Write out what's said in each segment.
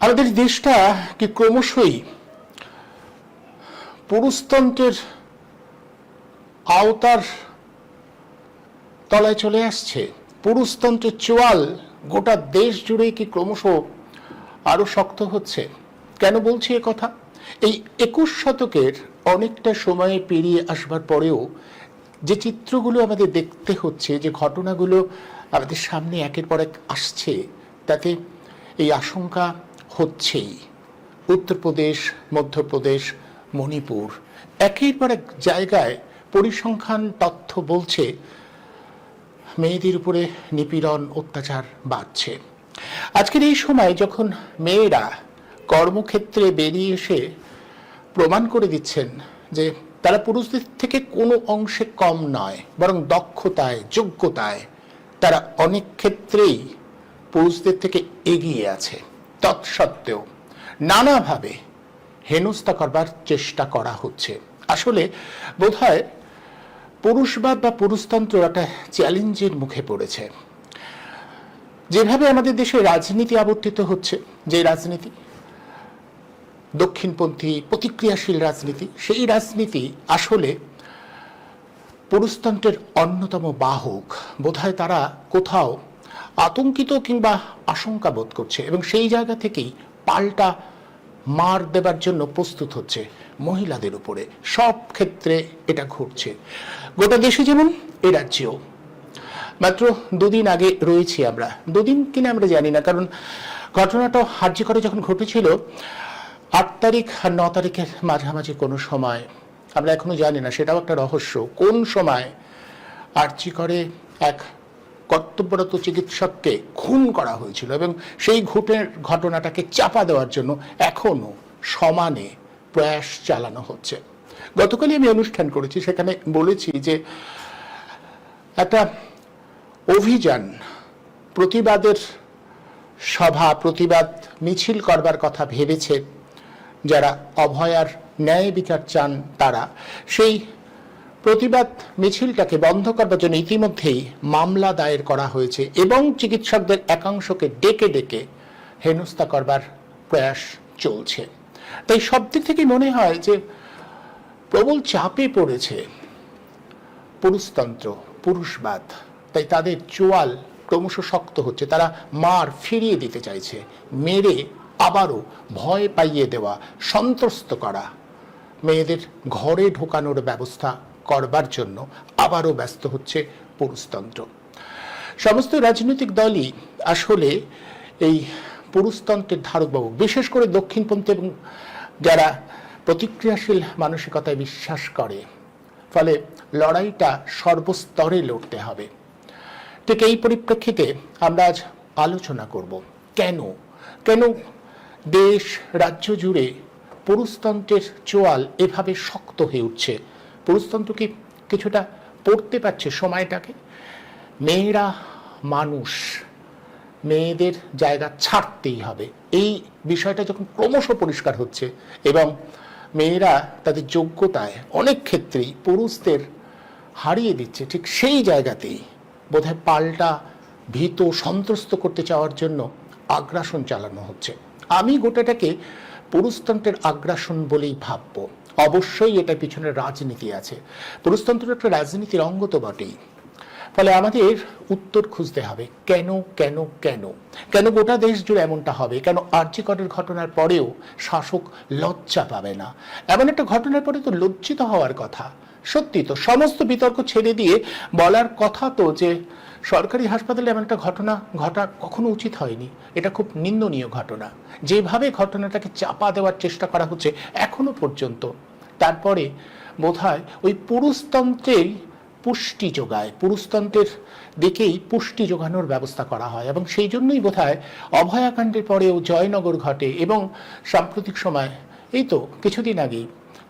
আমাদের দেশটা কি ক্রমশই পুরুষতন্ত্রের আওতার তলায় চলে আসছে? পুরুষতন্ত্রের চোয়াল গোটা দেশ জুড়ে কি ক্রমশ আরো শক্ত হচ্ছে? কেন বলছি এ কথা? এই 21 শতকের অনেকটা সময় পেরিয়ে আসবার পরেও যে চিত্রগুলো আমাদের দেখতে হচ্ছে, যে ঘটনাগুলো আমাদের সামনে একের পর এক আসছে, তাতে এই আশঙ্কা হচ্ছেই। উত্তরপ্রদেশ, মধ্যপ্রদেশ, মণিপুর, একের পর এক জায়গায় পরিসংখ্যান তথ্য বলছে মেয়েদের উপরে নিপীড়ন, অত্যাচার বাড়ছে। আজকের এই সময় যখন মেয়েরা কর্মক্ষেত্রে বেরিয়ে এসে প্রমাণ করে দিচ্ছেন যে তারা পুরুষদের থেকে কোনো অংশে কম নয়, বরং দক্ষতায়, যোগ্যতায় তারা অনেক ক্ষেত্রেই পুরুষদের থেকে এগিয়ে আছে, তৎসত্ত্বেও নানাভাবে হেনস্থা করবার চেষ্টা করা হচ্ছে। আসলে বোধহয় পুরুষবাদ বা পুরুষতন্ত্র একটা চ্যালেঞ্জের মুখে পড়েছে। যেভাবে আমাদের দেশে রাজনীতি আবর্তিত হচ্ছে, যে রাজনীতি দক্ষিণপন্থী প্রতিক্রিয়াশীল রাজনীতি, সেই রাজনীতি আসলে পুরুষতন্ত্রের অন্যতম বাহক। বোধহয় তারা কোথাও আতঙ্কিত কিংবা আশঙ্কা বোধ করছে এবং সেই জায়গা থেকেই পাল্টা মার দেবার জন্য প্রস্তুত হচ্ছে মহিলাদের উপরে। সব ক্ষেত্রে এটা ঘটছে, গোটা দেশে যেমন এ রাজ্যেও। মাত্র দুদিন আগে রয়েছি আমরা, দুদিন কিনা আমরা জানি না, কারণ ঘটনাটা আরজি করে যখন ঘটেছিল 8 তারিখ আর 9 তারিখের মাঝামাঝি কোনো সময়, আমরা এখনো জানি না, সেটাও একটা রহস্য, কোন সময় আরজি করে এক কর্তব্যরত চিকিৎসককে খুন করা হয়েছিল এবং সেই ঘটনাটাকে চাপা দেওয়ার জন্য এখনো সমানে প্রয়াস চালানো হচ্ছে। গতকালই আমি অনুষ্ঠান করেছি, সেখানে বলেছি যে একটা অভিযান, প্রতিবাদের সভা, প্রতিবাদ মিছিল করবার কথা ভেবেছে যারা অভয়ার ন্যায় বিচার চান তারা। সেই প্রতিবাদ মিছিলটাকে বন্ধ করবার জন্য ইতিমধ্যেই মামলা দায়ের করা হয়েছে এবং চিকিৎসকদের একাংশকে ডেকে ডেকে হেনস্থা করবার প্রয়াস চলছে। তাই সব দিক থেকে মনে হয় যে প্রবল চাপে পড়েছে পুরুষতন্ত্র, পুরুষবাদ। তাই তাদের চোয়াল ক্রমশ শক্ত হচ্ছে, তারা মার ফিরিয়ে দিতে চাইছে, মেরে আবারও ভয় পাইয়ে দেওয়া, সন্ত্রস্ত করা, মেয়েদের ঘরে ঢোকানোর ব্যবস্থা করবার জন্য আবারও ব্যস্ত হচ্ছে পুরুষতন্ত্র। সমস্ত রাজনৈতিক দলই আসলে এই পুরুষতন্ত্রের ধারকবাহক, বিশেষ করে দক্ষিণপন্থী এবং যারা প্রতিক্রিয়াশীল মানসিকতায় বিশ্বাস করে। ফলে লড়াইটা সর্বস্তরে লড়তে হবে। ঠিক এই পরিপ্রেক্ষিতে আমরা আজ আলোচনা করব কেন কেন দেশ রাজ্য জুড়ে পুরুষতন্ত্রের চোয়াল এভাবে শক্ত হয়ে উঠছে। পুরুষতন্ত্র কি কিছুটা পড়তে পারছে সময়টাকে? মেয়েরা মানুষ, মেয়েদের জায়গা ছাড়তেই হবে, এই বিষয়টা যখন ক্রমশ পরিষ্কার হচ্ছে এবং মেয়েরা তাদের যোগ্যতায় অনেক ক্ষেত্রেই পুরুষদের হারিয়ে দিচ্ছে, ঠিক সেই জায়গাতেই বোধহয় পাল্টা ভীত, সন্ত্রস্ত করতে চাওয়ার জন্য আগ্রাসন চালানো হচ্ছে। আমি গোটাটাকে পুরুষতন্ত্রের আগ্রাসন বলেই ভাববো। অবশ্যই এটার পিছনে রাজনীতি আছে, পুরুষতন্ত্রের একটা রাজনীতির অঙ্গ তো বটেই। ফলে আমাদের উত্তর খুঁজতে হবে কেন কেন কেন কেন গোটা দেশ জুড়ে এমনটা হবে, কেন আরজি করের ঘটনার পরেও শাসক লজ্জা পাবে না? এমন একটা ঘটনার পরে তো লজ্জিত হওয়ার কথা। সত্যি তো, সমস্ত বিতর্ক ছেড়ে দিয়ে বলার কথা তো যে সরকারি হাসপাতালে এমন একটা ঘটনা ঘটা কখনো উচিত হয়নি, এটা খুব নিন্দনীয় ঘটনা। যেভাবে ঘটনাটাকে চাপা দেওয়ার চেষ্টা করা হচ্ছে এখনো পর্যন্ত, তারপরে বোধহয় ওই পুরুষতন্ত্রেই পুষ্টি যোগায়, পুরুষতন্ত্রের দিকেই পুষ্টি যোগানোর ব্যবস্থা করা হয় এবং সেই জন্যই বোধহয় অভয়াকাণ্ডের পরেও জয়নগর ঘটে এবং সাম্প্রতিক সময় এই তো কিছুদিন আগেই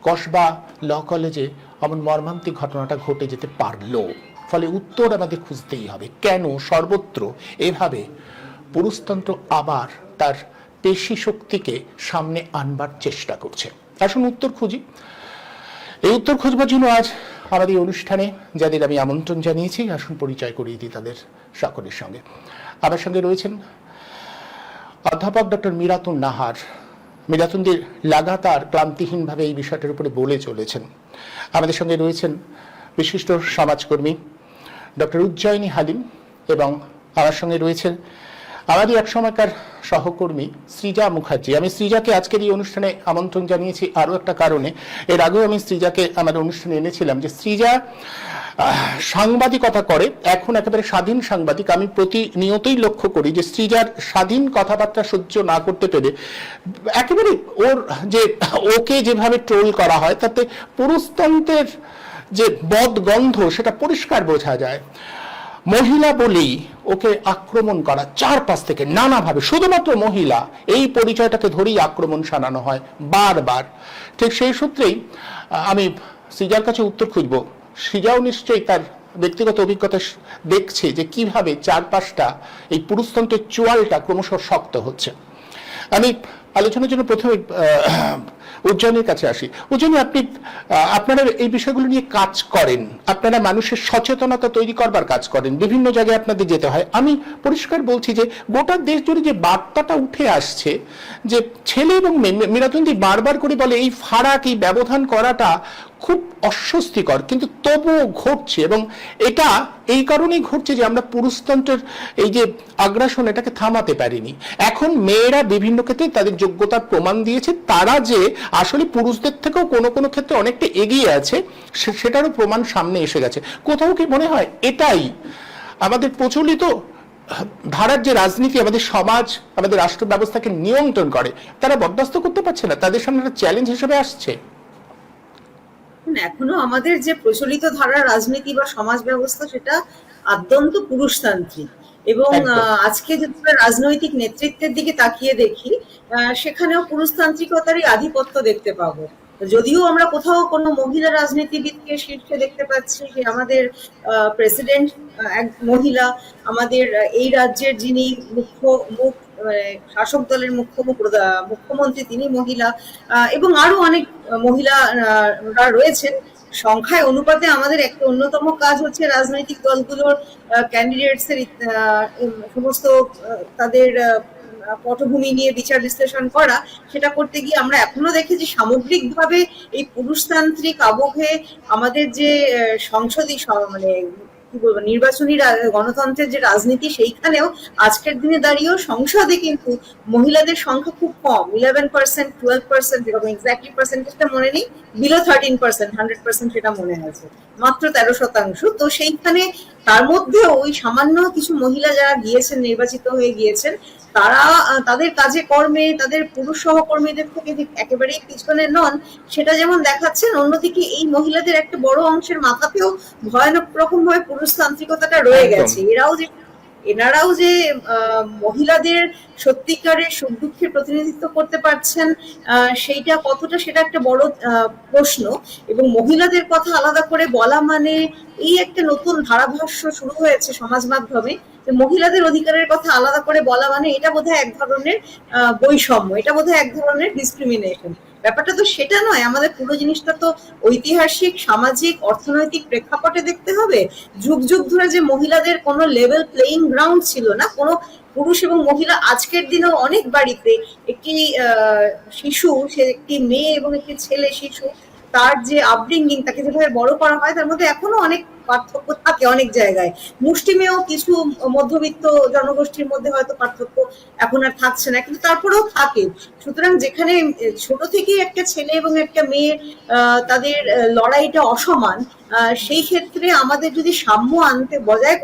কসবা ল কলেজে এমন মর্মান্তিক ঘটনাটা ঘটে যেতে পারলো। ফলে উত্তর আমাদের খুঁজতেই হবে কেন সর্বত্র এভাবে পুরুষতন্ত্র আবার তার পেশি শক্তিকে সামনে আনবার চেষ্টা করছে। আসুন উত্তর খুঁজি। এই উত্তর খুঁজবার জন্য আজ আমাদের অনুষ্ঠানে যাদের আমি আমন্ত্রণ জানিয়েছি, আসুন পরিচয় করিয়ে দিই তাদের সকলের সঙ্গে। আমার সঙ্গে রয়েছেন অধ্যাপক ডক্টর মীরাতুন নাহার, মীরাতুনদির লাগাতার ক্লান্তিহীনভাবে এই বিষয়টার উপরে বলে চলেছেন। আমাদের সঙ্গে রয়েছেন বিশিষ্ট সমাজকর্মী ডক্টর উজ্জয়িনী হালিম এবং আমার সঙ্গে রয়েছেন আমারই এক সময়কার সহকর্মী সৃজা মুখার্জি। আমি সৃজাকে আজকের এই অনুষ্ঠানে আমন্ত্রণ জানিয়েছি আরও একটা কারণে। এর আগেও আমি সৃজাকে আমার অনুষ্ঠানে এনেছিলাম যে সৃজা সাংবাদিকতা করে, এখন একেবারে স্বাধীন সাংবাদিক। আমি প্রতিনিয়তই লক্ষ্য করি যে সৃজার স্বাধীন কথাবার্তা সহ্য না করতে পেরে একেবারে ওকে যেভাবে ট্রোল করা হয় তাতে পুরুষতন্ত্রের যে বদগন্ধ সেটা পরিষ্কার বোঝা যায়। মহিলা বলেই ওকে আক্রমণ করা চারপাশ থেকে নানাভাবে, শুধুমাত্র মহিলা এই পরিচয়টাকে ধরেই আক্রমণ শানানো হয় বারবার। ঠিক সেই সূত্রেই আমি সৃজার কাছে উত্তর খুঁজব। সৃজাও নিশ্চয়ই তার ব্যক্তিগত অভিজ্ঞতা দেখছে যে কিভাবে চারপাশটা এই পুরুষতন্ত্রের চোয়ালটা ক্রমশ শক্ত হচ্ছে। আমি আলোচনার জন্য প্রথমে উজ্জয়িনীর কাছে আসি। উজ্জয়িনী, আপনারা এই বিষয়গুলো নিয়ে কাজ করেন, আপনারা মানুষের সচেতনতা তৈরি করবার কাজ করেন, বিভিন্ন জায়গায় আপনাদের যেতে হয়। আমি পরিষ্কার বলছি যে গোটা দেশ জুড়ে যে বার্তাটা উঠে আসছে যে ছেলে এবং মেয়ে, মীরাতুন্দি বারবার করে বলে এই ফারাক, এই ব্যবধান করাটা খুব অস্বস্তিকর, কিন্তু তবুও ঘটছে এবং এটা এই কারণেই ঘটছে যে আমরা পুরুষতন্ত্রের এই যে আগ্রাসন এটাকে থামাতে পারিনি। এখন মেয়েরা বিভিন্ন ক্ষেত্রে তাদের যোগ্যতার প্রমাণ দিয়েছে, তারা যে আসলে পুরুষদের থেকেও কোনো কোনো ক্ষেত্রে অনেকটা এগিয়ে আছে সেটারও প্রমাণ সামনে এসে গেছে। কোথাও কি মনে হয় এটাই আমাদের প্রচলিত ধারার যে রাজনীতি আমাদের সমাজ, আমাদের রাষ্ট্র ব্যবস্থাকে নিয়ন্ত্রণ করে, তারা বরদাস্ত করতে পারছে না, তাদের সামনে একটা চ্যালেঞ্জ হিসেবে আসছে? এখনো আমাদের যে প্রচলিত ধারার রাজনীতি বা সমাজ ব্যবস্থা সেটা অত্যন্ত পুরুষতান্ত্রিক এবং আজকে যদি রাজনৈতিক নেতৃত্বের দিকে তাকিয়ে দেখি সেখানেও পুরুষতান্ত্রিকতারই আধিপত্য দেখতে পাবো। যদিও আমরা কোথাও কোনো মহিলা রাজনীতিবিদকে শীর্ষে দেখতে পাচ্ছি যে আমাদের প্রেসিডেন্ট এক মহিলা, আমাদের এই রাজ্যের যিনি শাসক দলের মুখ্যমন্ত্রী তিনি মহিলা, এবং আরো অনেক মহিলারা রয়েছেন। সংখ্যায় অনুপাতে আমাদের একটা অন্যতম কাজ হচ্ছে রাজনৈতিক দলগুলোর ক্যান্ডিডেটস এর সমস্ত তাদের পটভূমি নিয়ে বিচার বিশ্লেষণ করা। সেটা করতে গিয়ে আমরা এখনো দেখেছি সামগ্রিকভাবে এই পুরুষতান্ত্রিক আবহে আমাদের যে সংসদীয় মানে কি বলবো নির্বাচনী গণতন্ত্রের যে রাজনীতি সেইখানেও আজকের দিনে দাঁড়িয়েও সংসদে কিন্তু মহিলাদের সংখ্যা খুব কম, 11%, 12%, এরকম এক্স্যাক্টলি পার্সেন্টেজটা মনে নেই, বিলো 13%, 100% সেটা মনে আছে, মাত্র 13%। তো সেইখানে তার মধ্যেও ওই সামান্য কিছু মহিলা যারা গিয়েছেন, নির্বাচিত হয়ে গিয়েছেন, তারা তাদের কাজে কর্মে তাদের পুরুষ সহকর্মীদের থেকে একেবারেই পিছনে নন সেটা যেমন দেখাচ্ছেন, অন্যদিকে এই মহিলাদের একটা বড় অংশের মাথাতেও ভয়ানক রকম ভাবে পুরুষতান্ত্রিকতাটা রয়ে গেছে। এনারাও যে মহিলাদের সত্যিকারের সুখ দুঃখের প্রতিনিধিত্ব করতে পারছেন সেইটা কতটা, সেটা একটা বড় প্রশ্ন। এবং মহিলাদের কথা আলাদা করে বলা মানে এই একটা নতুন ধারাভাষ্য শুরু হয়েছে সমাজ মাধ্যমে যে মহিলাদের অধিকারের কথা আলাদা করে বলা মানে এটা বোধহয় এক ধরনের বৈষম্য, এটা বোধহয় এক ধরনের ডিসক্রিমিনেশন। ব্যাপারটা তো সেটা নয়। আমাদের পুরো জিনিসটা তো ঐতিহাসিক, সামাজিক, অর্থনৈতিক প্রেক্ষাপটে দেখতে হবে। যুগ যুগ ধরে যে মহিলাদের কোনো লেভেল প্লেইং গ্রাউন্ড ছিল না, কোনো পুরুষ এবং মহিলা আজকের দিনেও অনেক বাড়িতে একটি শিশু, সে একটি মেয়ে এবং একটি ছেলে শিশু, তার যে আপব্রিঙ্গিং, তাকে যেভাবে বড় করা হয় তার মধ্যে এখনো অনেক পার্থক্য থাকে অনেক জায়গায়। মুষ্টিমেয় কিছু মধ্যবিত্ত জনগোষ্ঠীর মধ্যে হয়তো পার্থক্য এখন আর থাকছে না, কিন্তু তারপরেও থাকে। সুতরাং যেখানে ছোট থেকেই একটা ছেলে এবং একটা মেয়ে তাদের লড়াইটা অসমান, সেই ক্ষেত্রে আমাদের যদি সাম্য আনতে বজায়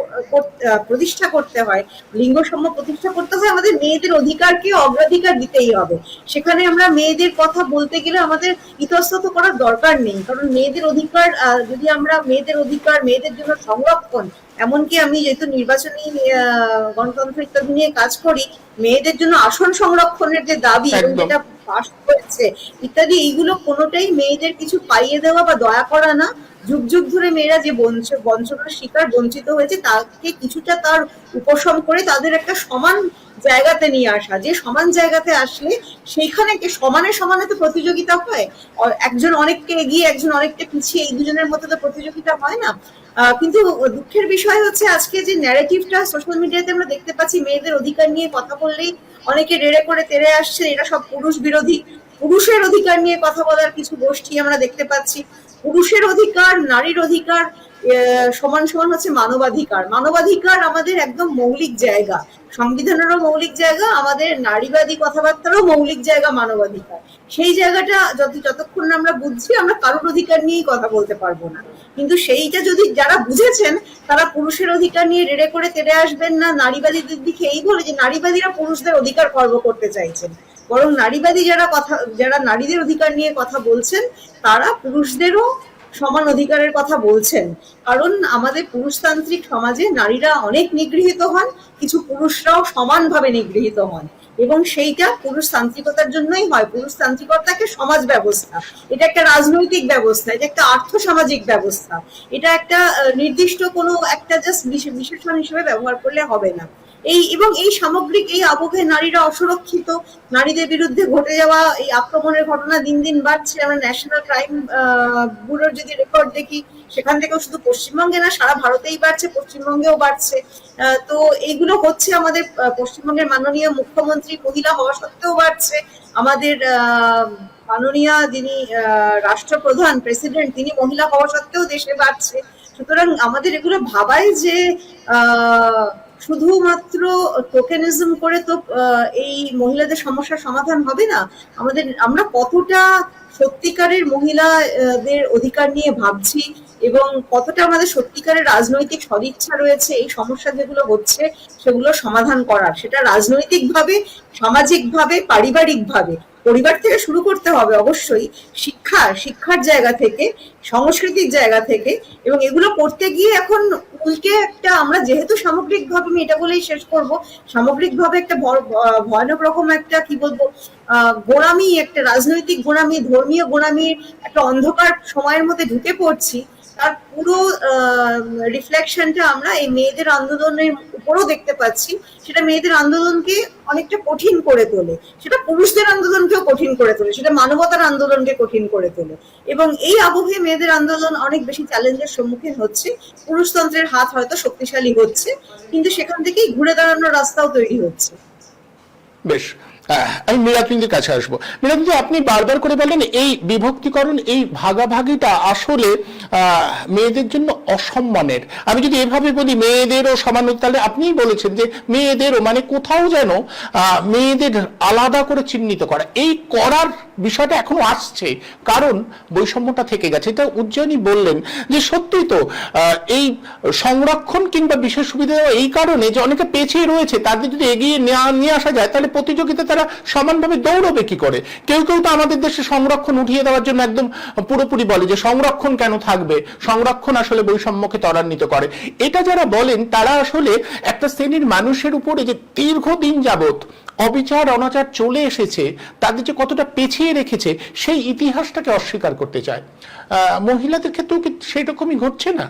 প্রতিষ্ঠা করতে হয়, লিঙ্গ সাম্য প্রতিষ্ঠা করতে হয়, আমাদের মেয়েদের অধিকারকে অগ্রাধিকার দিতেই হবে। সেখানে আমরা মেয়েদের কথা বলতে গেলে আমাদের ইতস্তত করার দরকার নেই, কারণ মেয়েদের অধিকার যদি আমরা মেয়েদের অধিকার, মেয়েদের জন্য সংরক্ষণ, এমনকি আমি যেহেতু নির্বাচনী গণতন্ত্র ইত্যাদি নিয়ে কাজ করি, মেয়েদের জন্য আসন সংরক্ষণের যে দাবি যেটা পাস হয়েছে ইত্যাদি, এইগুলো কোনোটাই মেয়েদের কিছু পাইয়ে দেওয়া বা দয়া করা না। যুগ যুগ ধরে মেয়েরা যে বঞ্চনার শিকার, বঞ্চিত হয়েছে, তাকে কিছুটা তার উপশম করে তাদের একটা সমান জায়গাতে নিয়ে আসা, যে সমান জায়গাতে আসলে সেইখানে সমানে সমানে তো প্রতিযোগিতা হয়, একজন অনেককে এগিয়ে একজন অনেকটা পিছিয়ে, এই দুজনের মধ্যে তো প্রতিযোগিতা হয় না। কিন্তু দুঃখের বিষয় হচ্ছে আজকে যে ন্যারেটিভটা সোশ্যাল মিডিয়াতে আমরা দেখতে পাচ্ছি, মেয়েদের অধিকার নিয়ে কথা বললেই অনেকে রেড়ে করে তেড়ে আসছে, এটা সব পুরুষ বিরোধী। পুরুষের অধিকার নিয়ে কথা বলার কিছু গোষ্ঠী আমরা দেখতে পাচ্ছি। পুরুষের অধিকার, নারীর অধিকার সমান সমান হচ্ছে মানবাধিকার। মানবাধিকার আমাদের একদম মৌলিক জায়গা, সংবিধানেরও মৌলিক জায়গা, আমাদের নারীবাদী কথাবার্তারও মৌলিক জায়গা মানবাধিকার। সেই জায়গাটা যতক্ষণ আমরা বুঝছি, আমরা কারোর অধিকার নিয়েই কথা বলতে পারবো না। কিন্তু সেইটা যদি যারা বুঝেছেন, তারা পুরুষের অধিকার নিয়ে রেড়ে করে তেড়ে আসবেন না, নারীবাদীদের দিকে এই বলে যে নারীবাদীরা পুরুষদের অধিকার খর্ব করতে চাইছেন। বরং নারীবাদী যারা নারীদের অধিকার নিয়ে কথা বলছেন, তারা পুরুষদেরও সমান অধিকারের কথা বলছেন। কারণ আমাদের পুরুষতান্ত্রিক সমাজে নারীরা অনেক নিগৃহীত হন, কিছু পুরুষরাও সমানভাবে নিগৃহীত হন, এবং সেইটা পুরুষতান্ত্রিকতার জন্যই হয়। পুরুষতান্ত্রিকতা একটা সমাজ ব্যবস্থা, এটা একটা রাজনৈতিক ব্যবস্থা, এটা একটা আর্থসামাজিক ব্যবস্থা। এটা একটা নির্দিষ্ট কোনো একটা জাস্ট বিশেষণ হিসেবে ব্যবহার করলে হবে না। এবং এই সামগ্রিক এই আবহে নারীরা অসুরক্ষিত, নারীদের বিরুদ্ধে ঘটে যাওয়া এই আক্রমণের ঘটনা দিন দিন বাড়ছে। আমরা ন্যাশনাল ক্রাইম ব্যুরোর যদি রেকর্ড দেখি, সেখান থেকেও শুধু পশ্চিমবঙ্গে না, সারা ভারতেই বাড়ছে, পশ্চিমবঙ্গেও বাড়ছে। তো এইগুলো হচ্ছে আমাদের পশ্চিমবঙ্গের মাননীয় মুখ্যমন্ত্রী মহিলা হওয়া সত্ত্বেও বাড়ছে, আমাদের মাননীয় যিনি রাষ্ট্রপ্রধান প্রেসিডেন্ট, তিনি মহিলা হওয়া সত্ত্বেও দেশে বাড়ছে। সুতরাং আমাদের এগুলো ভাবাই যে শুধুমাত্র টোকেনিজম করে তো এই মহিলাদের সমস্যার সমাধান হবে না। আমরা কতটা সত্যিকারের মহিলাদের অধিকার নিয়ে ভাবছি, এবং কতটা আমাদের সত্যিকারের রাজনৈতিক সদিচ্ছা রয়েছে এই সমস্যা যেগুলো হচ্ছে সেগুলো সমাধান করার, সেটা রাজনৈতিকভাবে, সামাজিকভাবে, পারিবারিকভাবে। পরিবার থেকে শুরু করতে হবে অবশ্যই, শিক্ষার জায়গা থেকে, সংস্কৃতির জায়গা থেকে। এবং এগুলো করতে গিয়ে এখন উল্টে একটা, আমরা যেহেতু সামগ্রিকভাবে, আমি এটা বলেই শেষ করব, সামগ্রিকভাবে একটা ভয়ানক রকম একটা কি বলবো গোঁড়ামি, একটা রাজনৈতিক গোঁড়ামি, ধর্মীয় গোঁড়ামির একটা অন্ধকার সময়ের মধ্যে ঢুকে পড়ছি। তার পুরো রিফ্লেকশনটা আমরা এই মেয়েদের আন্দোলনের উপরও দেখতে পাচ্ছি। সেটা মেয়েদের আন্দোলনকে অনেকটা কঠিন করে তোলে, সেটা পুরুষদের আন্দোলনকেও কঠিন করে তোলে, সেটা মানবতার আন্দোলনকে কঠিন করে তোলে। এবং এই আবহে মেয়েদের আন্দোলন অনেক বেশি চ্যালেঞ্জের সম্মুখীন হচ্ছে। পুরুষতন্ত্রের হাত হয়তো শক্তিশালী হচ্ছে, কিন্তু সেখান থেকেই ঘুরে দাঁড়ানোর রাস্তাও তৈরি হচ্ছে। বেশ, আমি মীরাতুঞ্জির কাছে আসবো। মীরাতুঞ্জি, আপনি বারবার করে বললেন এই বিভক্তিকরণ, এই ভাগাভাগিটা আসলে মেয়েদের জন্য অসম্মানের। আমি যদি এভাবে বলি মেয়েদেরও সমান, তাহলে আপনিই বলেছেন যে মেয়েদেরও, মানে কোথাও যেন মেয়েদের আলাদা করে চিহ্নিত করা, এই করার বিষয়টা এখনো আসছে, কারণ বৈষম্যটা থেকে গেছে। এটা উজ্জয়িনী বললেন যে সত্যিই তো এই সংরক্ষণ কিংবা বিশেষ সুবিধা এই কারণে যে অনেকে পেছিয়ে রয়েছে, তাদের যদি এগিয়ে নিয়ে আসা যায়, তাহলে প্রতিযোগিতা তারা সমানভাবে দৌড়বে কি করে। কেউ কেউ তো আমাদের দেশে সংরক্ষণ উঠিয়ে দেওয়ার জন্য একদম পুরোপুরি বলে যে সংরক্ষণ কেন থাকবে, সংরক্ষণ আসলে বৈষম্যকে ত্বরান্বিত করে। এটা যারা বলেন তারা আসলে একটা শ্রেণীর মানুষের উপরে যে দীর্ঘদিন যাবত অবিচার অনাচার চলে এসেছে, তাদের যে কতটা পেছিয়ে রেখেছে, সেই ইতিহাসটাকে অস্বীকার করতে চায়। মহিলাদের ক্ষেত্রেও কি সেই রকমই ঘটছে না?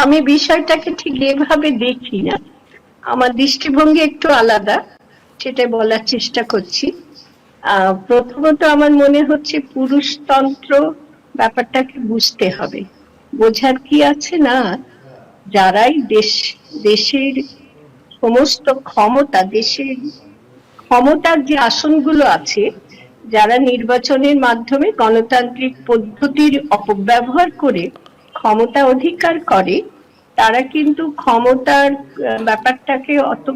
আমি বিষয়টাকে ঠিক এভাবে দেখি না, আমার দৃষ্টিভঙ্গি একটু আলাদা, সেটা বলার চেষ্টা করছি। প্রথমত আমার মনে হচ্ছে পুরুষতন্ত্র ব্যাপারটাকে বুঝতে হবে। বোঝার কি আছে না, যারাই দেশের সমস্ত ক্ষমতা, দেশের ক্ষমতার যে আসনগুলো আছে, যারা নির্বাচনের মাধ্যমে গণতান্ত্রিক পদ্ধতির অপব্যবহার করে ক্ষমতা অধিকার করে, তারা কিন্তু ক্ষমতার ব্যাপারটাকে অত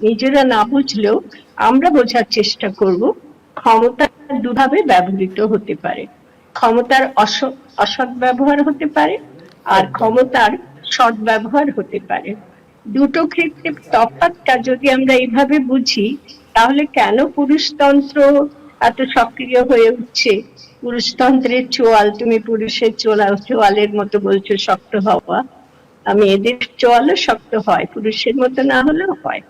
নিজেরা না বুঝলেও আমরা বোঝার চেষ্টা করব। ক্ষমতা দুভাবে ব্যবহৃত হতে পারে, ক্ষমতার অসৎ ব্যবহার হতে পারে, আর ক্ষমতার সৎ ব্যবহার হতে পারে। দুটো ক্ষেত্রে তফাৎটা যদি আমরা এইভাবে বুঝি, তাহলে কেন পুরুষতন্ত্র এত সক্রিয় হয়ে উঠছে? পুরুষতন্ত্রের চোয়াল, তুমি পুরুষের চোয়ালের মতো বলছো শক্ত হওয়া, মেয়েদের চোয়ালও শক্ত হয়, পুরুষের মতো না হলেও হয়।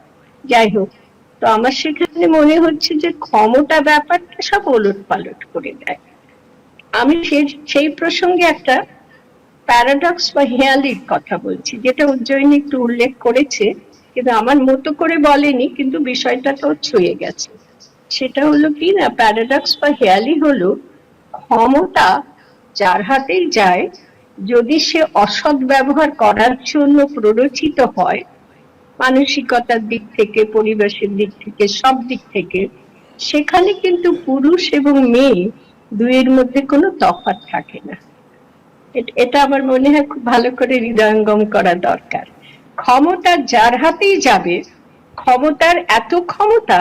যাই হোক, তো আমার সেখানে মনে হচ্ছে যে ক্ষমতা ব্যাপারটা সব ওলট পালট করে দেয়। আমি সেই প্রসঙ্গে একটা প্যারাডক্স বা হেয়ালির কথা বলছি, যেটা উজ্জয়িনী একটু উল্লেখ করেছে, কিন্তু আমার মতো করে বলেনি, কিন্তু বিষয়টা তো ছুঁয়ে গেছে। সেটা হলো কি না, প্যারাডক্স বা হেয়ালি হলো ক্ষমতা যার হাতেই যায়, যদি সে অসৎ ব্যবহার করার জন্য প্ররোচিত হয়, মানসিকতার দিক থেকে, পরিবেশের দিক থেকে, সব দিক থেকে, সেখানে কিন্তু পুরুষ এবং মেয়ে দুইয়ের মধ্যে কোনো তফাৎ থাকে না। এটা আমার মনে হয় খুব ভালো করে হৃদয়ঙ্গম করা দরকার। ক্ষমতা যার হাতেই যাবে, ক্ষমতার এত ক্ষমতা,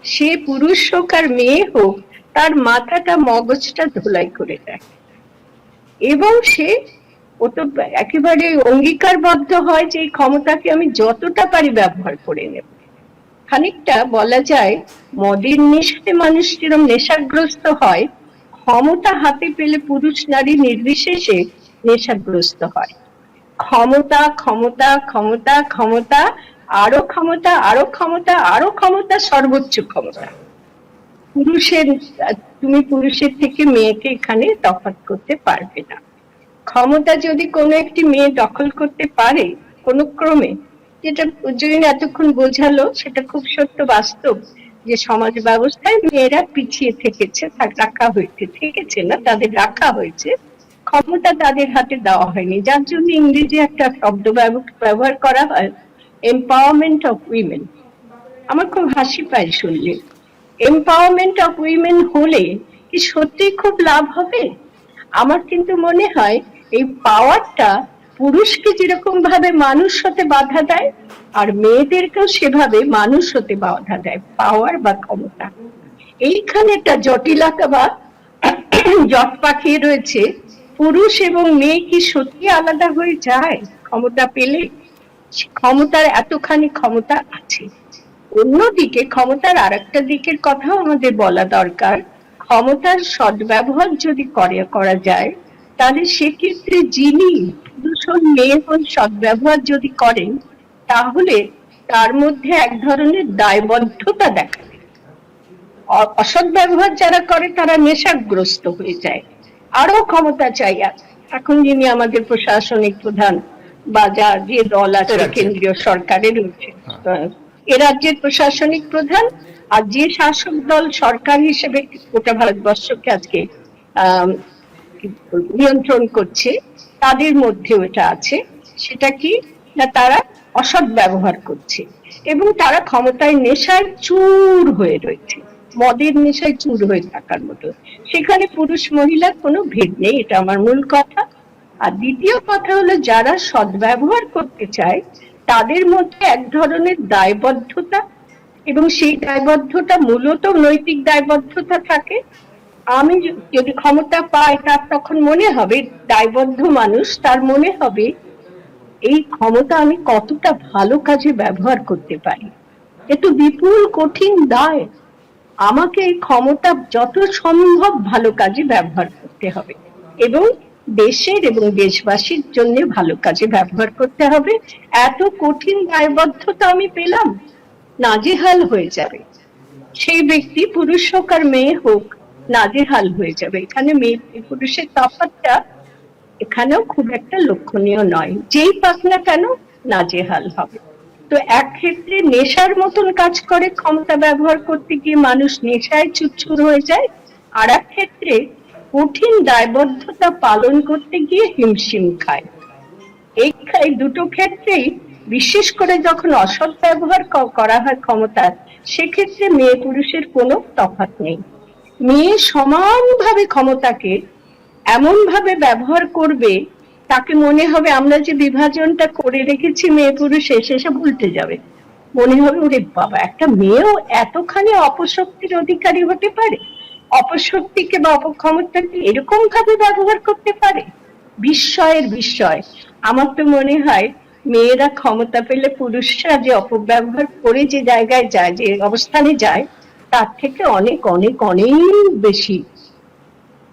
সে পুরুষ হোক আর মেয়ে হোক, তার মাথাটা মগজটা ধোলাই করে দেয়, এবং সে ও তো একেবারে অঙ্গীকারবদ্ধ হয় যে এই ক্ষমতাকে আমি যতটা পারি ব্যবহার করে নেব। খানিকটা বলা যায় মদের নেশাতে মানুষ যেরকম নেশাগ্রস্ত হয়, ক্ষমতা হাতে পেলে পুরুষ নারী নির্বিশেষে নেশাগ্রস্ত হয়। ক্ষমতা ক্ষমতা ক্ষমতা ক্ষমতা, আরো ক্ষমতা, আরো ক্ষমতা, আরো ক্ষমতা, সর্বোচ্চ ক্ষমতা। পুরুষের, তুমি পুরুষের থেকে মেয়েকে এখানে তফাৎ করতে পারবে না। ক্ষমতা যদি কোনো একটি মেয়ে দখল করতে পারে কোনো ক্রমে, যেটা উজ্জয়িনী এতক্ষণ বোঝালো, সেটা খুব সত্য, বাস্তব, যে সমাজ ব্যবস্থায় মেয়েরা পিছিয়ে থেকেছে, রাখা হয়েছে, থেকেছে না, তাদের রাখা হয়েছে, ক্ষমতা তাদের হাতে দেওয়া হয়নি, যার জন্য ইংরেজি একটা শব্দ ব্যবহার করা হয়, এম্পাওয়ারমেন্ট অফ উইমেন। আমার খুব হাসি পায় শুনলে। এম্পাওয়ারমেন্ট অফ উইমেন হলে কি সত্যি খুব লাভ হবে? আমার কিন্তু মনে হয় এই পাওয়ারটা পুরুষকে যেরকম ভাবে মানুষ হতে বাধা দেয়, আর মেয়েদেরকেও সেভাবে মানুষ হতে বাধা দেয় পাওয়ার বা ক্ষমতা। এইখানে একটা জটিলতা বা জট পাকিয়ে রয়েছে। পুরুষ এবং মেয়ে কি সত্যি আলাদা হয়ে যায় ক্ষমতা পেলে? ক্ষমতার এতখানি ক্ষমতা আছে। অন্যদিকে ক্ষমতার আরেকটা দিকের কথাও আমাদের বলা দরকার। ক্ষমতার সদ্ব্যবহার যদি করা যায়, তাহলে সেক্ষেত্রে যিনি পুরুষ হন মেয়ে হন সদ্ব্যবহার যদি করেন, তাহলে তার মধ্যে এক ধরনের দায়বদ্ধতা দেখা যায়। অসৎ ব্যবহার যারা করে তারা নেশাগ্রস্ত হয়ে যায়, আরো ক্ষমতা চাই। এখন যিনি আমাদের প্রশাসনিক প্রধান বা যে দল আছে কেন্দ্রীয় সরকারের রয়েছে, এ রাজ্যের প্রশাসনিক প্রধান, আর যে শাসক দল সরকার হিসেবে গোটা ভারতবর্ষকে আজকে নিয়ন্ত্রণ করছে, তাদের মধ্যেও এটা আছে। সেটা কি না, তারা অসৎ ব্যবহার করছে এবং তারা ক্ষমতায় নেশায় চুর হয়ে রয়েছে, মদের নেশায় চুর হয়ে থাকার মতো। সেখানে পুরুষ মহিলার কোনো ভেদ নেই, এটা আমার মূল কথা। আর দ্বিতীয় কথা হলো, যারা সদ্ব্যবহার করতে চায় তাদের মধ্যে এক ধরনের দায়বদ্ধতা, এবং সেই দায়বদ্ধতা মূলত নৈতিক দায়বদ্ধতা থাকে। আমি যদি ক্ষমতা পাই, তার তখন মনে হবে, দায়বদ্ধ মানুষ, তার মনে হবে এই ক্ষমতা আমি কতটা ভালো কাজে ব্যবহার করতে পারি। এত বিপুল কঠিন দায়, আমাকে এই ক্ষমতা যত সম্ভব ভালো কাজে ব্যবহার করতে হবে, এবং দেশের এবং দেশবাসীর জন্য ভালো কাজে ব্যবহার করতে হবে। এত কঠিন দায়বদ্ধতা আমি পেলাম, নাজেহাল হয়ে যাবে সেই ব্যক্তি, পুরুষ হোক আর মেয়ে হোক, নাজেহাল হয়ে যাবে। এখানে মেয়ে পুরুষের তফাৎটা এখানেও খুব একটা লক্ষণীয় নয়, যেই পাক না কেন নাজেহাল হবে। তো এক ক্ষেত্রে নেশার মতন কাজ করে ক্ষমতা ব্যবহার করতে গিয়ে মানুষ নেশায় চুরচুর হয়ে যায়, আর এক ক্ষেত্রে কঠিন দায়বদ্ধতা পালন করতে গিয়ে হিমশিম খায়। এই দুটো ক্ষেত্রেই, বিশেষ করে যখন অসৎ ব্যবহার করা হয় ক্ষমতার, সেক্ষেত্রে মেয়ে পুরুষের কোনো তফাৎ নেই। মেয়ে সমানভাবে ক্ষমতাকে এমন ভাবে ব্যবহার করবে, তাকে মনে হবে আমরা যে বিভাজনটা করে রেখেছি মেয়ে পুরুষে, সেসব উল্টে যাবে। মনে হবে ওরে বাবা, একটা মেয়েও এতখানি অপশক্তির অধিকারী হতে পারে, অপশক্তিকে বা অপক্ষমতাকে এরকম ভাবে ব্যবহার করতে পারে। বিস্ময়ের বিষয়। আমার তো মনে হয় মেয়েরা ক্ষমতা পেলে পুরুষরা যে অপব্যবহার করে যে জায়গায় যায়, যে অবস্থানে যায়, তার থেকে অনেক অনেক অনেক বেশি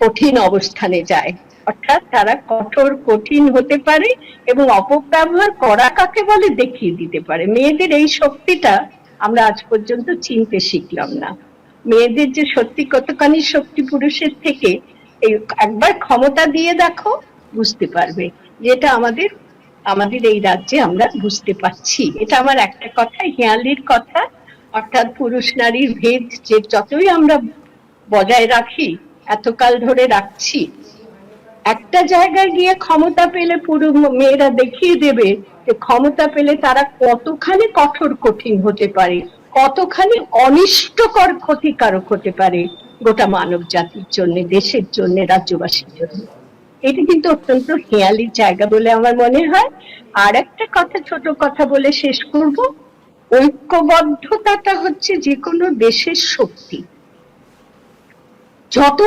কঠিন অবস্থানে যায়। অর্থাৎ তারা কঠোর কঠিন হতে পারে এবং অপব্যবহার করা কাকে বলে দেখিয়ে দিতে পারে। মেয়েদের এই শক্তিটা আমরা আজ পর্যন্ত চিনতে শিখলাম না। মেয়েদের যে সত্যি কতখানি শক্তি পুরুষের থেকে, এই একবার ক্ষমতা দিয়ে দেখো, বুঝতে পারবে। যেটা আমাদের আমাদের এই রাজ্যে আমরা বুঝতে পারছি। এটা আমার একটা কথা, হেঁয়ালির কথা, অর্থাৎ পুরুষ নারীর ভেদ যে যতই আমরা বজায় রাখি, এতকাল ধরে রাখছি, একটা জায়গায় গিয়ে ক্ষমতা পেলে পুরো মেয়েরা দেখিয়ে দেবে যে ক্ষমতা পেলে তারা কতখানি কঠোর কঠিন হতে পারে, কতখানি অনিষ্টকর ক্ষতিকারক হতে পারে গোটা মানব জাতির জন্য, দেশের জন্য, রাজ্যবাসীর জন্য। এটা কিন্তু অত্যন্ত হেঁয়ালির জায়গা বলে আমার মনে হয়। আর একটা কথা, ছোট কথা বলে শেষ করব, ঐক্যবদ্ধতাটা হচ্ছে যে কোনো দেশের শক্তি। যত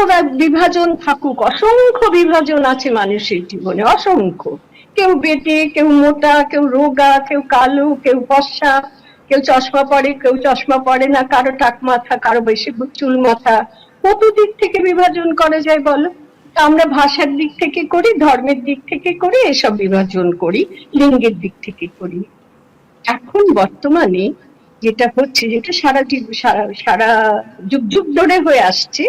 বিভাজন থাকুক, অসংখ্য বিভাজন আছে মানুষের জীবনে, অসংখ্য, কেউ বেটে, কেউ মোটা, কেউ রোগা, কেউ কালো, কেউ ফর্সা, কেউ চশমা পরে, কেউ চশমা পরে না, কারো টাক মাথা, কারো বেশি চুল মাথা, কত দিক থেকে বিভাজন করা যায় বলো? আমরা ভাষার দিক থেকে করি, ধর্মের দিক থেকে করি, এসব বিভাজন করি, লিঙ্গের দিক থেকে করি। এখন বর্তমানে যেটা হচ্ছে, যেটা সারা যুগ যুগ ধরে হয়ে আসছে,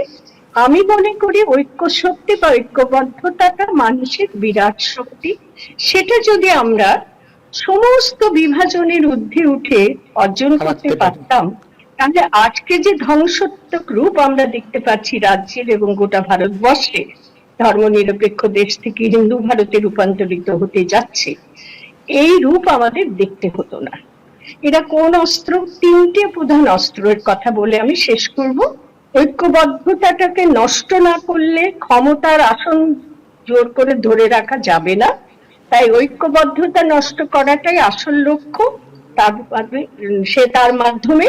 আমি মনে করি ঐক্য শক্তি বা ঐক্যবদ্ধতাটা মানুষের বিরাট শক্তি। সেটা যদি আমরা সমস্ত বিভাজনের ঊর্ধ্বে উঠে অর্জন করতে পারতাম, তাহলে আজকে যে ধ্বংসাত্মক রূপ আমরা দেখতে পাচ্ছি রাজ্যের এবং গোটা ভারতবর্ষে, ধর্মনিরপেক্ষ দেশ থেকে হিন্দু ভারতে রূপান্তরিত হতে যাচ্ছে, এই রূপ আমাদের দেখতে হতো না। এরা কোন অস্ত্র? তিনটে প্রধান অস্ত্রের কথা বলে আমি শেষ করব। ঐক্যবদ্ধতাটাকে নষ্ট না করলে ক্ষমতার আসন জোর করে ধরে রাখা যাবে না, তাই ঐক্যবদ্ধতা নষ্ট করাটাই আসল লক্ষ্য। তার মাধ্যমে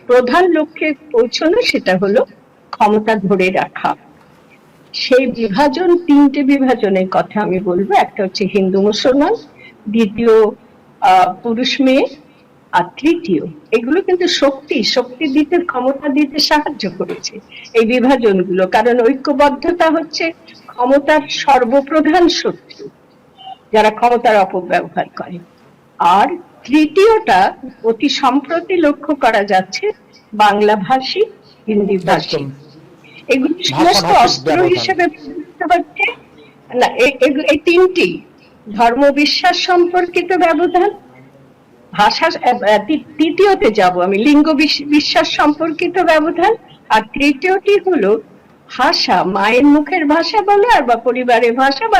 প্রধান লক্ষ্যে পৌঁছানো, সেটা হলো ক্ষমতা ধরে রাখা। সেই বিভাজন, তিনটে বিভাজনের কথা আমি বলবো। একটা হচ্ছে হিন্দু মুসলমান, দ্বিতীয় পুরুষ মেয়ে, আর তৃতীয়, এগুলো কিন্তু শক্তি দিতে, ক্ষমতা দিতে সাহায্য করেছে এই বিভাজনগুলো। কারণ ঐক্যবদ্ধতা হচ্ছে ক্ষমতার সর্বপ্রধান শত্রু, যারা ক্ষমতার অপব্যবহার করে। আর তৃতীয়টা অতি সম্প্রতি লক্ষ্য করা যাচ্ছে, বাংলা ভাষী, হিন্দি ভাষী, এগুলো সমস্ত অস্ত্র হিসেবে ব্যবহৃত হচ্ছে না। এই তিনটি, ধর্ম বিশ্বাস সম্পর্কিত ব্যবধান, ভাষা, তৃতীয়তে যাব আমি, লিঙ্গ বিশ্বাস সম্পর্কিত ব্যবধান, আর তৃতীয়টি হলো ভাষা, মায়ের মুখের ভাষা বলো আর বা পরিবারের ভাষা বা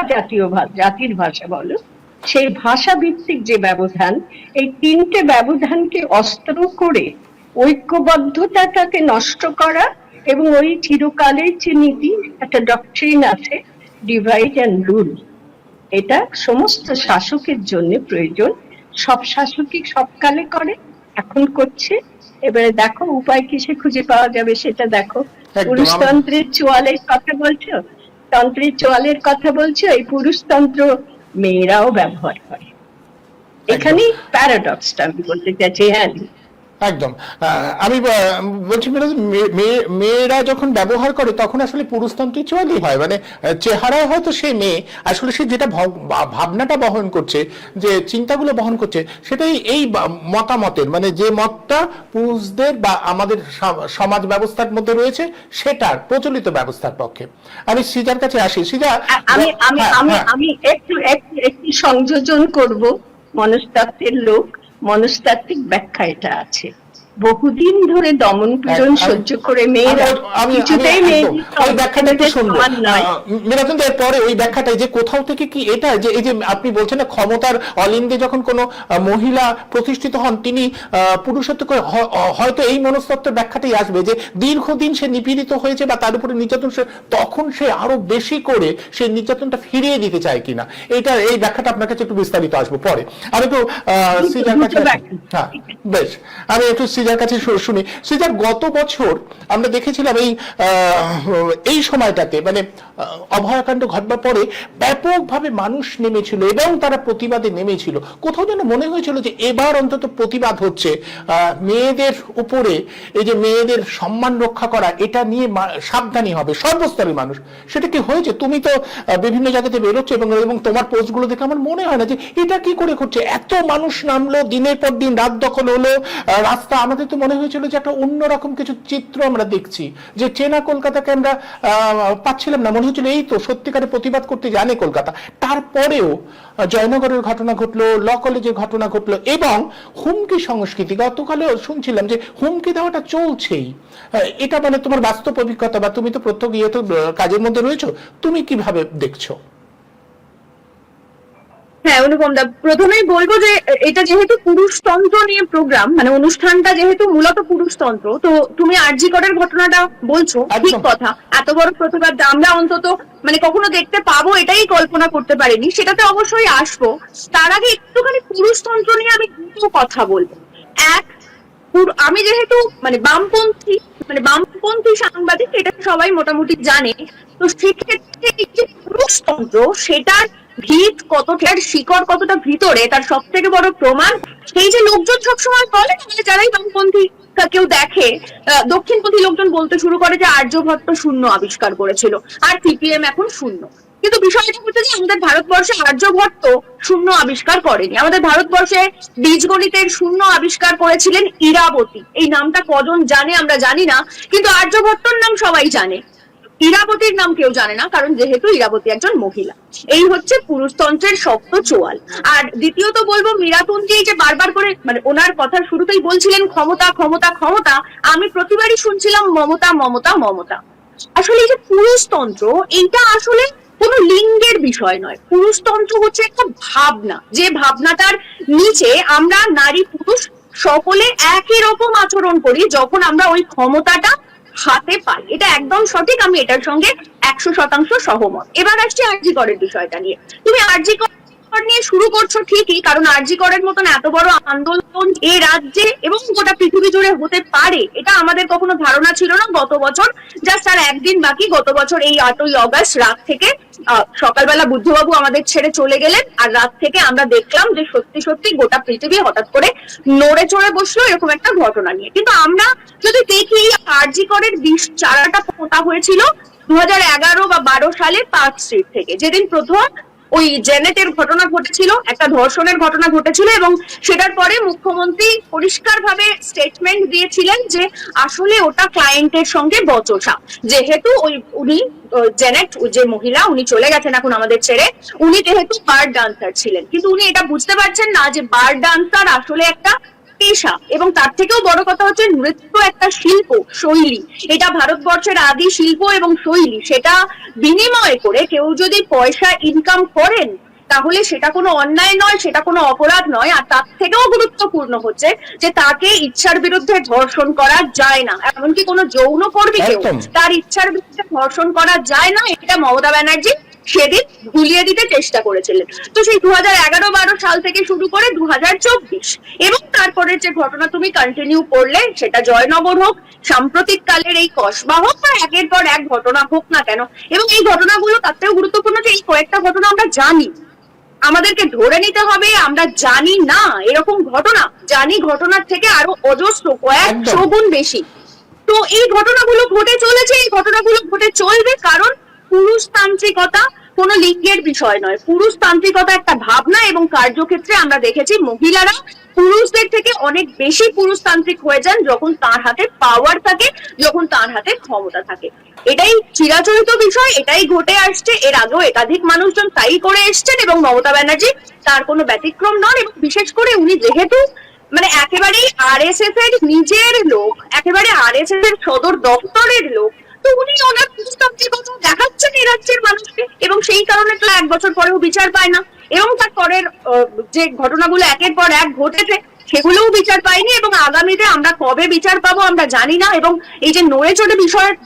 জাতির ভাষা বলো, সেই ভাষা ভিত্তিক যে ব্যবধান, এই তিনটে ব্যবধানকে অস্ত্র করে ঐক্যবদ্ধতাটাকে নষ্ট করা। এবং ওই চিরকালের যে নীতি, একটা ডক্ট্রিন আছে, ডিভাইড অ্যান্ড রুল, এটা সমস্ত শাসকের জন্য প্রয়োজন। সব শাসকই সবকালে করে, এখন করছে। এবারে দেখো উপায় কিসে খুঁজে পাওয়া যাবে সেটা দেখো। পুরুষতন্ত্রের চোয়ালের কথা বলছো, তন্ত্রের চোয়ালের কথা বলছো, এই পুরুষতন্ত্র মেয়েরাও ব্যবহার করে। এখানেই প্যারাডক্সটা আমি বলতে চাইছি। হ্যাঁ, একদম। আমি বলছি মেয়েরা যখন ব্যবহার করে তখন আসলে পুরুষতন্ত্রের চোয়ালি হয়, মানে চেহারায় হয়তো সে মেয়ে, আসলে সে যেটা ভাবনাটা বহন করছে, যে চিন্তাগুলো বহন করছে, সেটাই এই মতামতের, মানে যে মতটা পুরুষদের বা আমাদের সমাজ ব্যবস্থার মধ্যে রয়েছে, সেটার প্রচলিত ব্যবস্থার পক্ষে। আমি সৃজার কাছে আসি। সৃজা, আমি একটু সংযোজন করব। মনস্তাত্ত্বিক লোক, মনস্তাত্ত্বিক ব্যাখ্যা এটা আছে। বহুদিন ধরে দমন পীড়ন সহ্য করে মেয়েরা কিছুতেই পরে ওই ব্যাখ্যাটাই, যে কোথাও থেকে কি এটা, যে এই যে আপনি বলছেন না, ক্ষমতার অলিন্দে যখন কোনো মহিলা প্রতিষ্ঠিত হন, তিনি পুরুষত্ব করে, হয়তো এই মনস্তত্ত্বের ব্যাখ্যাটাই আসবে যে দীর্ঘদিন সে নিপীড়িত হয়েছে বা তার উপরে নির্যাতন, তখন সে আরো বেশি করে সেই নির্যাতনটা ফিরিয়ে দিতে চায় কিনা, এই ব্যাখ্যাটা আপনার কাছে একটু বিস্তারিত আসবো পরে। আমি একটু সৃজার কাছে, হ্যাঁ বেশ, আমি একটু সৃজার কাছে শুনি। সৃজার, গত বছর আমরা দেখেছিলাম এই সময়টাতে, মানে অভয়াকাণ্ড ঘটবার পরে ব্যাপকভাবে মানুষ নেমেছিল এবং তারা প্রতিবাদে নেমেছিল। কোথাও যেন মনে হয়েছিল যে এবার অন্তত প্রতিবাদ হচ্ছে মেয়েদের উপরে, এই যে মেয়েদের সম্মান রক্ষা করা, এটা নিয়ে সাবধানী হবে সর্বস্তরের মানুষ। সেটা কি হয়েছে? তুমি তো বিভিন্ন জায়গাতে বেরোচ্ছ এবং তোমার পোস্টগুলো দেখে আমার মনে হয় না যে এটা কি করে করছে। এত মানুষ নামলো, দিনের পর দিন রাত দখল হলো, রাস্তা আমাদের তো মনে হয়েছিল যে একটা অন্যরকম কিছু চিত্র আমরা দেখছি, যে চেনা কলকাতাকে আমরা পাচ্ছিলাম না। মনে হচ্ছিল এই তো সত্যিকারের প্রতিবাদ করতে জানে কলকাতা। তারপরেও জয়নগরের ঘটনা ঘটলো, ল কলেজের ঘটনা ঘটলো, এবং হুমকি সংস্কৃতি গতকালেও শুনছিলাম যে হুমকি দেওয়াটা চলছেই। এটা মানে তোমার বাস্তব অভিজ্ঞতা, বা তুমি তো প্রত্যেক তো কাজের মধ্যে রয়েছো, তুমি কিভাবে দেখছো? হ্যাঁ অনুপম দা, প্রথমেই বলবো যে এটা যেহেতু পুরুষতন্ত্র নিয়ে প্রোগ্রাম, মানে অনুষ্ঠানটা যেহেতু মূলত পুরুষতন্ত্র, তো তুমি আরজি করের ঘটনাটা বলছো, ঠিক কথা। এত বড় প্রতিবাদ আমরা অন্তত মানে কখনো দেখতে পাবো এটাই কল্পনা করতে পারিনি, সেটাতে অবশ্যই আসবো। তার আগে একটুখানি পুরুষতন্ত্র নিয়ে আমি দুটো কথা বলবো। এক, আমি যেহেতু মানে বামপন্থী সাংবাদিক, এটা সবাই মোটামুটি জানে, তো সেক্ষেত্রে এই যে পুরুষতন্ত্র সেটার ভিত কতটার, শিকড় কতটা ভিতরে, তার সব থেকে বড় প্রমাণ সেই যে লোকজন সবসময় বলে, যারাই বামপন্থী কেউ দেখে, দক্ষিণপন্থী লোকজন বলতে শুরু করে যে আর্যভট্ট শূন্য আবিষ্কার করেছিল আর সিপিএম এখন শূন্য। কিন্তু বিষয়টা হচ্ছে যে আমাদের ভারতবর্ষে আর্যভট্ট শূন্য আবিষ্কার করেনি। আমাদের ভারতবর্ষে বীজগণিতের শূন্য আবিষ্কার করেছিলেন ইরাবতী। এই নামটা কজন জানে আমরা জানি না, কিন্তু আর্যভট্টর নাম সবাই জানে, ইরাবতীর নাম কেউ জানে না, কারণ যেহেতু ইরাবতী একজন মহিলা। এই হচ্ছে পুরুষতন্ত্রের শক্ত চোয়াল। আর দ্বিতীয়ত বলবো, মীরাতুঞ্জি যে বারবার করে মানে ওনার কথার শুরুতেই বলছিলেন ক্ষমতা ক্ষমতা ক্ষমতা, আমি প্রতিবারই শুনছিলাম মমতা মমতা মমতা। আসলে এই যে পুরুষতন্ত্র, এইটা আসলে কোনো লিঙ্গের বিষয় নয়। পুরুষতন্ত্র হচ্ছে একটা ভাবনা, যে ভাবনাটার নিচে আমরা নারী পুরুষ সকলে একই রকম আচরণ করি যখন আমরা ওই ক্ষমতাটা হাতে পাই। এটা একদম সঠিক, আমি এটার সঙ্গে 100% সহমত। এবার আসছি আরজি করের বিষয়টা নিয়ে। তুমি আরজি কর নিয়ে শুরু করছো ঠিকই, কারণ আরজি করের মতন এত বড় আন্দোলন এই রাজ্যে এবং গোটা পৃথিবী জুড়ে হতে পারে এটা আমাদের কখনো ধারণা ছিল না। গত বছর জাস্ট আর একদিন বাকি, গত বছর এই 8ই অগস্ট রাত থেকে সকালবেলা বুদ্ধবাবু আমাদের ছেড়ে চলে গেলেন, আর রাত থেকে আমরা দেখলাম যে সত্যি সত্যি গোটা পৃথিবী হঠাৎ করে নড়ে চড়ে বসলো এরকম একটা ঘটনা নিয়ে। কিন্তু আমরা যদি দেখি আরজি করের বিষ চারাটা পোঁতা হয়েছিল 2011 বা 12 সালে পার্ক স্ট্রিট থেকে, যেদিন প্রথম ওই জেনেটের ঘটনা ঘটেছিল, একটা ধর্ষণের ঘটনা ঘটেছিল, এবং সেটার পরে মুখ্যমন্ত্রী পরিষ্কারভাবে স্টেটমেন্ট দিয়েছিলেন যে আসলে ওটা ক্লায়েন্টের সঙ্গে বচসা। যেহেতু ওই উনি জেনেট যে মহিলা, উনি চলে গেছেন এখন আমাদের ছেড়ে, উনি যেহেতু বার ডান্সার ছিলেন, কিন্তু উনি এটা বুঝতে পারছেন না যে বার ডান্সার আসলে একটা পেশা, এবং তার থেকেও বড় কথা হচ্ছে নৃত্য একটা শিল্প শৈলী। এটা ভারতবর্ষের আদি শিল্প এবং শৈলী। সেটা বিনিময় করে কেউ যদি পয়সা ইনকাম করেন তাহলে সেটা কোনো অন্যায় নয়, সেটা কোনো অপরাধ নয়। আর তার থেকেও গুরুত্বপূর্ণ হচ্ছে যে তাকে ইচ্ছার বিরুদ্ধে ধর্ষণ করা যায় না, এমনকি কোনো যৌন কর্মীকেও তার ইচ্ছার বিরুদ্ধে ধর্ষণ করা যায় না। এটা মমতা ব্যানার্জি সেদিন ভুলিয়ে দিতে চেষ্টা করেছিলেন। তো সেই 2011-12 সাল থেকে শুরু করে 2024 এবং তারপরে যে ঘটনা তুমি কন্টিনিউ করলে, সেটা জয়নগর হোক, সাম্প্রতিক কালের এই কসবা হোক, বা একের পর এক ঘটনা হোক না কেন, এবং এই ঘটনাগুলো তার থেকেও গুরুত্বপূর্ণ যে এই কয়েকটা ঘটনা আমরা জানি, আমাদেরকে ধরে নিতে হবে আমরা জানি না এরকম ঘটনা, জানি ঘটনার থেকে আরো অজস্র কয়েকশো গুণ বেশি। তো এই ঘটনাগুলো ঘটে চলেছে, এই ঘটনাগুলো ঘটে চলবে, কারণ পুরুষতান্ত্রিকতা কোনো লিঙ্গের বিষয় নয়। পুরুষতান্ত্রিকতা একটা ভাবনা, এবং কার্যক্ষেত্রে আমরা দেখেছি মহিলারা পুরুষদের থেকে অনেক বেশি পুরুষতান্ত্রিক হয়ে যান যখন তার হাতে পাওয়ার থাকে, যখন তার হাতে ক্ষমতা থাকে। এটাই চিরাচরিত বিষয়, এটাই ঘটে আসছে, এর আগেও একাধিক মানুষজন তাই করে এসছেন, এবং মমতা ব্যানার্জি তার কোনো ব্যতিক্রম নন। এবং বিশেষ করে উনি যেহেতু মানে একেবারেই আরএসএস এর নিজের লোক, একেবারে আরএসএস এর সদর দপ্তরের লোক, তো উনি ওনার পুরুষতান্ত্রিকতা দেখাচ্ছেন এই রাজ্যের মানুষকে, এবং সেই কারণে তো 1 বছর পরেও বিচার পায় না, এবং তার পরের যে ঘটনাগুলো একের পর এক ঘটেছে সেগুলোও বিচার পায়নি, এবং আগামীতে আমরা কবে বিচার পাবো আমরা জানি না। এবং এই যে নড়ে চড়ে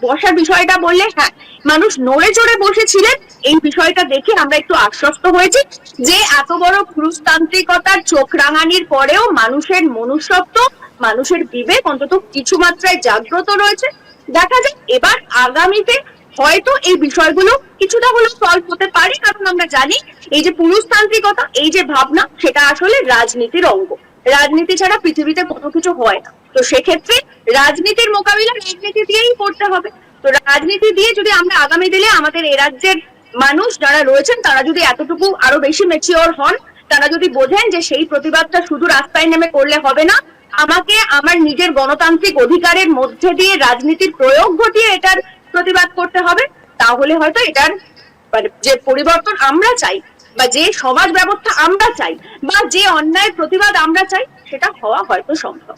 বসার বিষয়টা বললে, হ্যাঁ মানুষ নড়ে চড়ে বসেছিলেন, এই বিষয়টা দেখে আমরা একটু আশ্বস্ত হয়েছি যে এত বড় পুরুষতান্ত্রিকতার চোখ রাঙানির পরেও মানুষের মনুষ্যত্ব, মানুষের বিবেক অন্তত কিছু মাত্রায় জাগ্রত রয়েছে। দেখা যাক এবার আগামীতে হয়তো এই বিষয়গুলো কিছুটা হলেও সলভ হতে পারে, কারণ আমরা জানি এই যে পুরুষতান্ত্রিকতা, এই যে ভাবনা, সেটা আসলে রাজনীতির অঙ্গ। রাজনীতি ছাড়া পৃথিবীতে কোনো কিছু হয় না। তো সেক্ষেত্রে রাজনীতির মোকাবিলা রাজনীতি দিয়েই করতে হবে। তো রাজনীতি দিয়ে যদি আমরা আগামী দিনে আমাদের এ রাজ্যের মানুষ যারা রয়েছেন তারা যদি এতটুকু আরো বেশি ম্যাচিওর হন, তারা যদি বোঝেন যে সেই প্রতিবাদটা শুধু রাস্তায় নেমে করলে হবে না, আমাকে আমার নিজের গণতান্ত্রিক অধিকারের মধ্যে দিয়ে রাজনীতির প্রয়োগ ঘটিয়ে এটার প্রতিবাদ করতে হবে, তাহলে হয়তো এটার মানে যে পরিবর্তন আমরা চাই বা যে সমাজ ব্যবস্থা আমরা চাই বা যে অন্যায়ের প্রতিবাদ আমরা চাই সেটা হওয়া হয়তো সম্ভব।